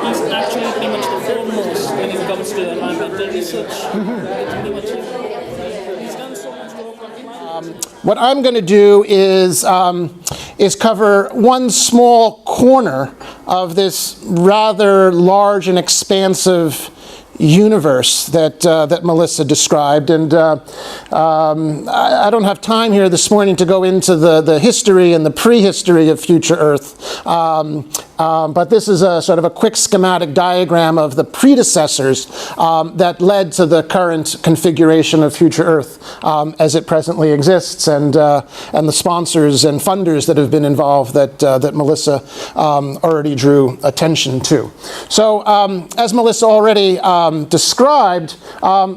he's actually pretty much the foremost when it comes to environmental research. He's done so much work on climate. What I'm going to do is cover one small corner of this rather large and expansive universe that Melissa described, and I don't have time here this morning to go into the history and the prehistory of future Earth, but this is a sort of a quick schematic diagram of the predecessors that led to the current configuration of future Earth as it presently exists, and the sponsors and funders that have been involved that Melissa already drew attention to. So as Melissa already described,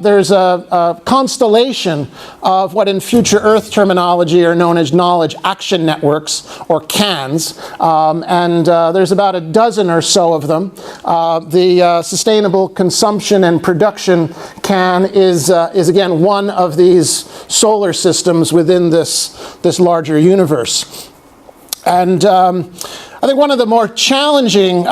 there's a constellation of what in future Earth terminology are known as Knowledge-Action networks, or CANs, and there's about a dozen or so of them. The Sustainable Consumption and Production CAN is again one of these solar systems within this larger universe. And I think one of the more challenging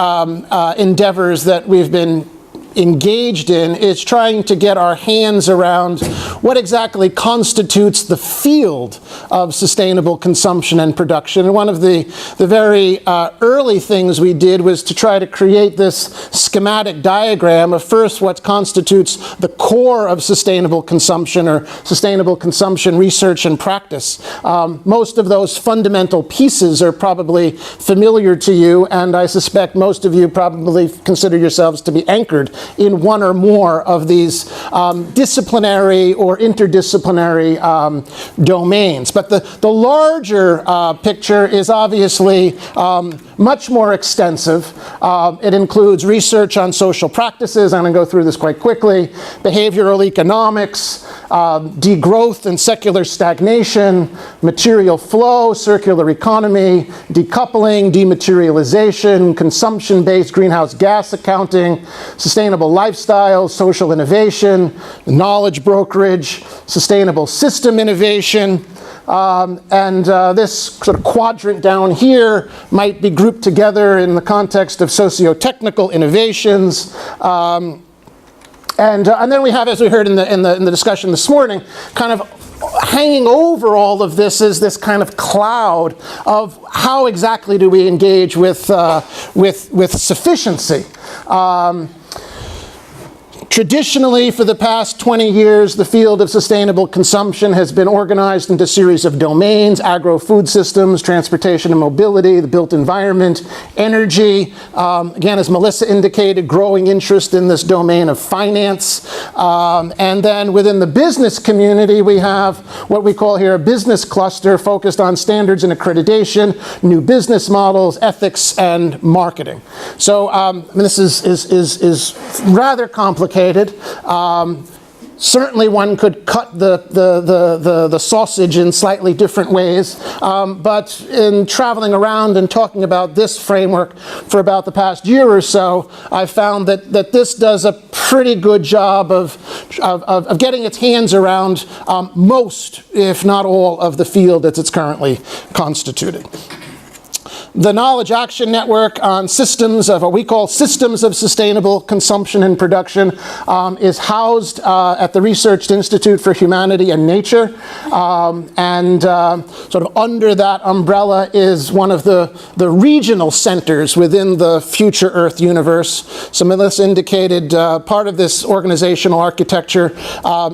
endeavors that we've been engaged in is trying to get our hands around what exactly constitutes the field of sustainable consumption and production. And one of the very early things we did was to try to create this schematic diagram of first what constitutes the core of sustainable consumption or sustainable consumption research and practice. Most of those fundamental pieces are probably familiar to you, and I suspect most of you probably consider yourselves to be anchored in one or more of these disciplinary or interdisciplinary domains. But the larger picture is obviously much more extensive. It includes research on social practices. I'm going to go through this quite quickly. Behavioral economics, degrowth and secular stagnation, material flow, circular economy, decoupling, dematerialization, consumption-based greenhouse gas accounting, sustainable lifestyle, social innovation, knowledge brokerage, sustainable system innovation, and this sort of quadrant down here might be grouped together in the context of socio-technical innovations. And then we have, as we heard in the discussion this morning, kind of hanging over all of this is this kind of cloud of how exactly do we engage with sufficiency. Traditionally, for the past 20 years, the field of sustainable consumption has been organized into a series of domains: agro-food systems, transportation and mobility, the built environment, energy. Again, as Melissa indicated, growing interest in this domain of finance. And then within the business community, we have what we call here a business cluster focused on standards and accreditation, new business models, ethics, and marketing. So this is rather complicated. Certainly one could cut the sausage in slightly different ways, but in traveling around and talking about this framework for about the past year or so, I found that this does a pretty good job of getting its hands around most, if not all, of the field as it's currently constituted. The Knowledge-Action Network on systems of what we call systems of sustainable consumption and production is housed at the Research Institute for Humanity and Nature. And sort of under that umbrella is one of the regional centers within the future Earth universe. So Melissa indicated part of this organizational architecture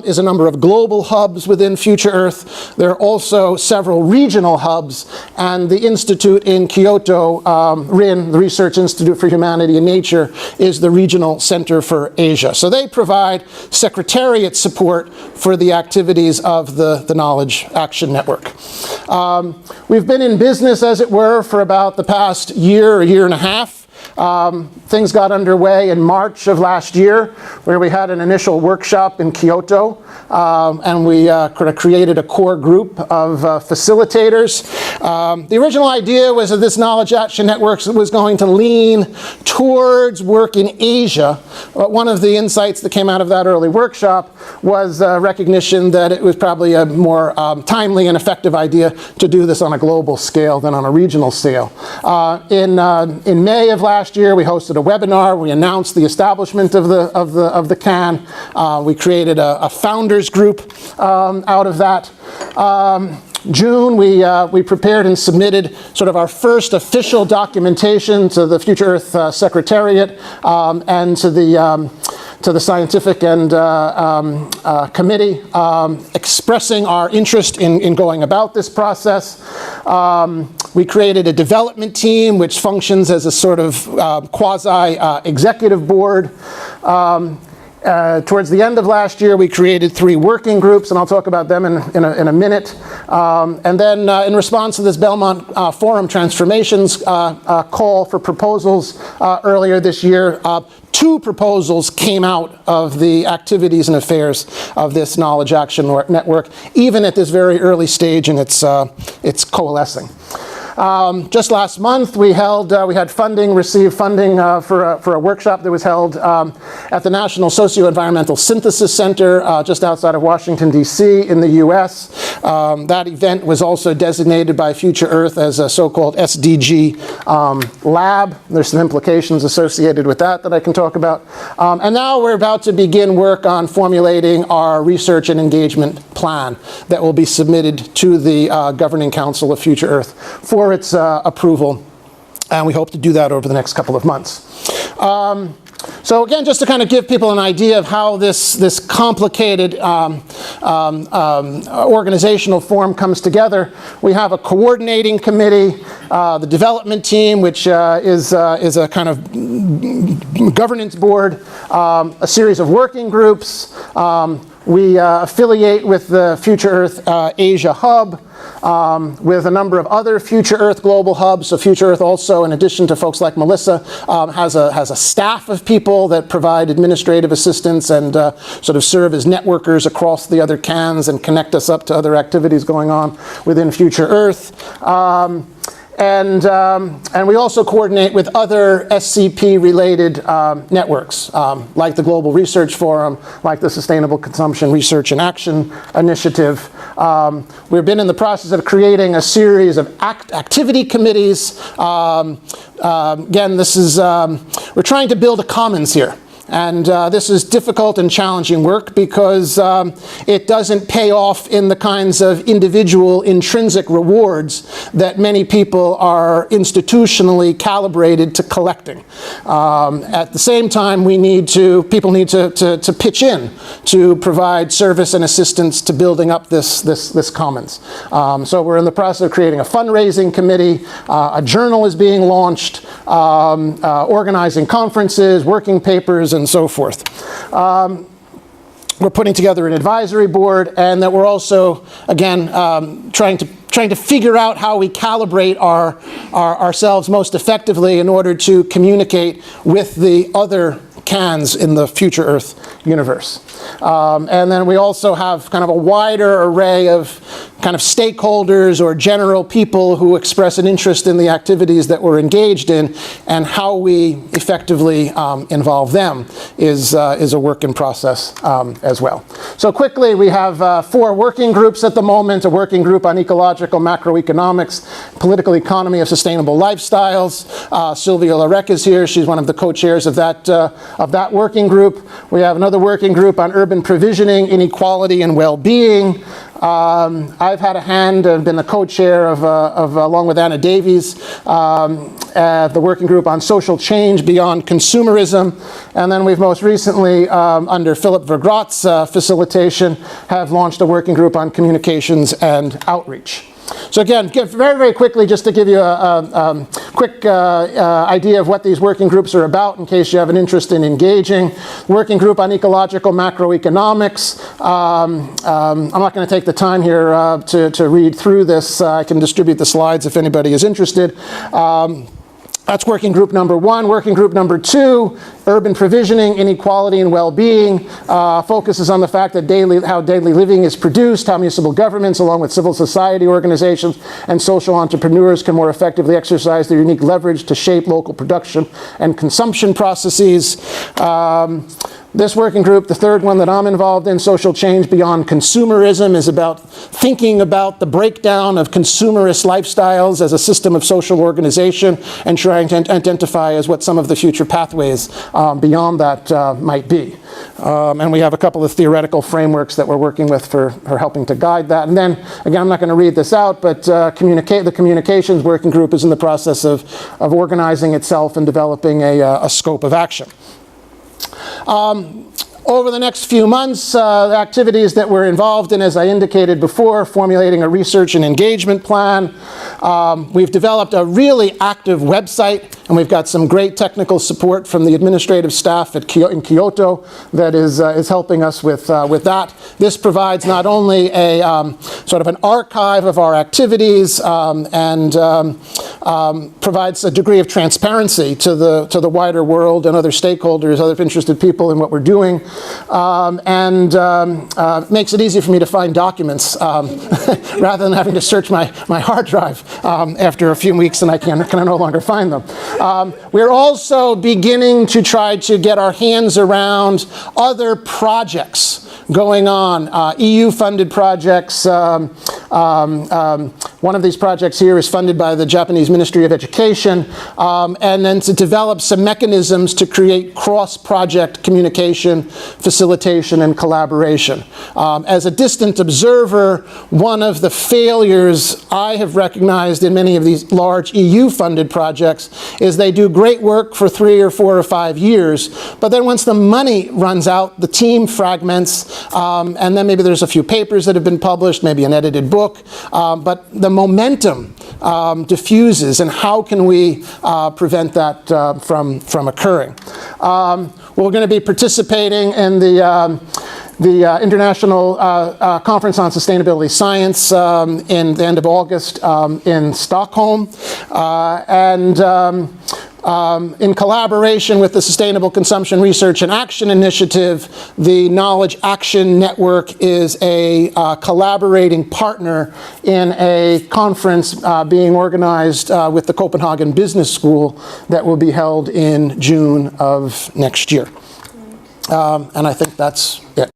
is a number of global hubs within future Earth. There are also several regional hubs, and the Institute in Kyoto, RIN, the Research Institute for Humanity and Nature, is the regional center for Asia. So they provide secretariat support for the activities of the Knowledge-Action Network. We've been in business, as it were, for about the past year and a half. Things got underway in March of last year, where we had an initial workshop in Kyoto, and we created a core group of facilitators. The original idea was that this Knowledge-Action Network was going to lean towards work in Asia. But one of the insights that came out of that early workshop was recognition that it was probably a more timely and effective idea to do this on a global scale than on a regional scale. In May of last last year, we hosted a webinar. We announced the establishment of the CAN. We created a founders group out of that. June, we prepared and submitted sort of our first official documentation to the Future Earth Secretariat and to the scientific and committee, expressing our interest in going about this process. We created a development team which functions as a sort of quasi-executive board. Towards the end of last year, we created 3 working groups, and I'll talk about them in a minute. And then in response to this Belmont Forum Transformations call for proposals earlier this year, 2 proposals came out of the activities and affairs of this Knowledge Action Network, even at this very early stage in its coalescing. Just last month, we received funding for a workshop that was held at the National Socio-Environmental Synthesis Center just outside of Washington, D.C. in the U.S. That event was also designated by Future Earth as a so-called SDG lab. There's some implications associated with that I can talk about. And now we're about to begin work on formulating our research and engagement plan that will be submitted to the Governing Council of Future Earth for its approval, and we hope to do that over the next couple of months. So again, just to kind of give people an idea of how this complicated organizational form comes together, we have a coordinating committee, the development team, which is a kind of governance board, a series of working groups. We affiliate with the Future Earth Asia Hub, with a number of other Future Earth global hubs. So Future Earth also, in addition to folks like Melissa, has a staff of people that provide administrative assistance and sort of serve as networkers across the other CANs and connect us up to other activities going on within Future Earth. And we also coordinate with other SCP-related networks, like the Global Research Forum, like the Sustainable Consumption Research and Action Initiative. We've been in the process of creating a series of activity committees. Again, this is, we're trying to build a commons here. And this is difficult and challenging work because it doesn't pay off in the kinds of individual intrinsic rewards that many people are institutionally calibrated to collecting. At the same time, people need to pitch in to provide service and assistance to building up this commons. So we're in the process of creating a fundraising committee. A journal is being launched, organizing conferences, working papers, and so forth. We're putting together an advisory board, and that we're also, again, trying to figure out how we calibrate ourselves most effectively in order to communicate with the other CANs in the Future Earth universe. And then we also have kind of a wider array of kind of stakeholders or general people who express an interest in the activities that we're engaged in, and how we effectively involve them is a work in process as well. So quickly, we have 4 working groups at the moment: a working group on ecological macroeconomics, political economy of sustainable lifestyles. Sylvia Larek is here. She's one of the co-chairs of that working group. We have another working group on urban provisioning, inequality, and well-being. I've had a hand, been the co-chair of along with Anna Davies, the working group on social change beyond consumerism. And then we've most recently, under Philip Vergrot's facilitation, have launched a working group on communications and outreach. So again, very, very quickly, just to give you a quick idea of what these working groups are about, in case you have an interest in engaging. Working group on ecological macroeconomics. I'm not going to take the time here to read through this. I can distribute the slides if anybody is interested. That's working group number 1. Working group number 2, urban provisioning, inequality, and well-being, focuses on the fact that how daily living is produced, how municipal governments, along with civil society organizations and social entrepreneurs, can more effectively exercise their unique leverage to shape local production and consumption processes. This working group, the third one that I'm involved in, Social Change Beyond Consumerism, is about thinking about the breakdown of consumerist lifestyles as a system of social organization and trying to identify as what some of the future pathways beyond that might be. And we have a couple of theoretical frameworks that we're working with for helping to guide that. And then, again, I'm not going to read this out, but the communications working group is in the process of organizing itself and developing a scope of action. Over the next few months, the activities that we're involved in, as I indicated before, formulating a research and engagement plan. We've developed a really active website, and we've got some great technical support from the administrative staff in Kyoto that is helping us with that. This provides not only a sort of an archive of our activities and provides a degree of transparency to the wider world and other stakeholders, other interested people in what we're doing. And makes it easy for me to find documents rather than having to search my hard drive after a few weeks and I can no longer find them. We're also beginning to try to get our hands around other projects going on, EU-funded projects. One of these projects here is funded by the Japanese Ministry of Education, and then to develop some mechanisms to create cross-project communication, facilitation, and collaboration. As a distant observer, one of the failures I have recognized in many of these large EU-funded projects is they do great work for 3 or 4 or 5 years, but then once the money runs out, the team fragments, and then maybe there's a few papers that have been published, maybe an edited book, but the momentum diffuses, and how can we prevent that from occurring? We're going to be participating in the International Conference on Sustainability Science in the end of August in Stockholm, and in collaboration with the Sustainable Consumption Research and Action Initiative, the Knowledge-Action Network is a collaborating partner in a conference being organized with the Copenhagen Business School that will be held in June of next year. And I think that's it.